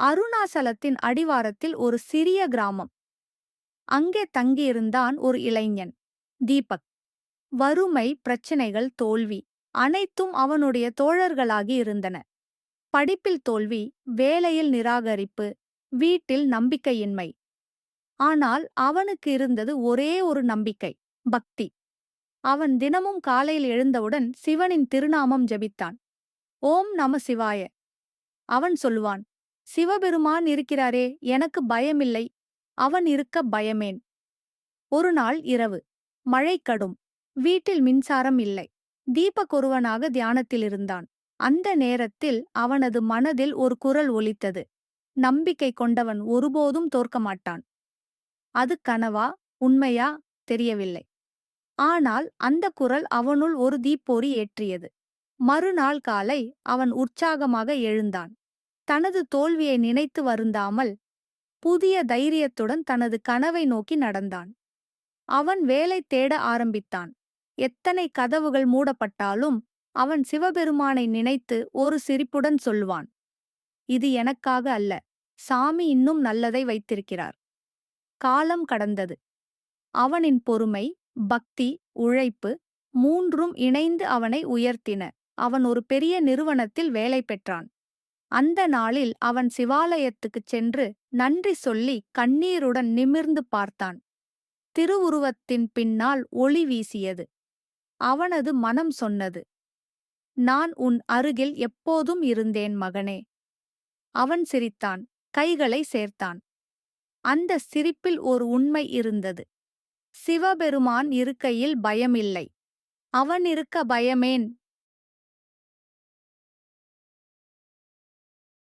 அருணாசலத்தின் அடிவாரத்தில் ஒரு சிறிய கிராமம். அங்கே தங்கியிருந்தான் ஒரு இளைஞன், தீபக். வறுமை, பிரச்சனைகள், தோல்வி அனைத்தும் அவனுடைய தோழர்களாகி இருந்தன. படிப்பில் தோல்வி, வேலையில் நிராகரிப்பு, வீட்டில் நம்பிக்கையின்மை. ஆனால் அவனுக்கு இருந்தது ஒரே ஒரு நம்பிக்கை, பக்தி. அவன் தினமும் காலையில் எழுந்தவுடன் சிவனின் திருநாமம் ஜெபித்தான். ஓம் நம சிவாய. அவன் சொல்லுவான், சிவபெருமான் இருக்கிறாரே, எனக்கு பயமில்லை, அவன் இருக்க பயமேன். ஒரு நாள் இரவு, மழை கடும். வீட்டில் மின்சாரம் இல்லை. தீபக் ஒருவனாக தியானத்தில் இருந்தான். அந்த நேரத்தில் அவனது மனதில் ஒரு குரல் ஒலித்தது. நம்பிக்கை கொண்டவன் ஒருபோதும் தோற்க மாட்டான். அது கனவா, உண்மையா தெரியவில்லை. ஆனால் அந்த குரல் அவனுள் ஒரு தீப்பொறி ஏற்றியது. மறுநாள் காலை அவன் உற்சாகமாக எழுந்தான். தனது தோல்வியை நினைத்து வருந்தாமல் புதிய தைரியத்துடன் தனது கனவை நோக்கி நடந்தான். அவன் வேலை தேட ஆரம்பித்தான். எத்தனை கதவுகள் மூடப்பட்டாலும் அவன் சிவபெருமானை நினைத்து ஒரு சிரிப்புடன் சொல்லுவான், இது எனக்காக அல்ல, சாமி இன்னும் நல்லதை வைத்திருக்கிறார். காலம் கடந்தது. அவனின் பொறுமை, பக்தி, உழைப்பு மூன்றும் இணைந்து அவனை உயர்த்தின. அவன் ஒரு பெரிய நிறுவனத்தில் வேலை பெற்றான். அந்த நாளில் அவன் சிவாலயத்துக்குச் சென்று நன்றி சொல்லி கண்ணீருடன் நிமிர்ந்து பார்த்தான். திருவுருவத்தின் பின்னால் ஒளி வீசியது. அவனது மனம் சொன்னது, நான் உன் அருகில் எப்போதும் இருந்தேன் மகனே. அவன் சிரித்தான், கைகளை சேர்த்தான். அந்த சிரிப்பில் ஒரு உண்மை இருந்தது. சிவபெருமான் இருக்கையில் பயமில்லை. அவன் இருக்க பயமேன்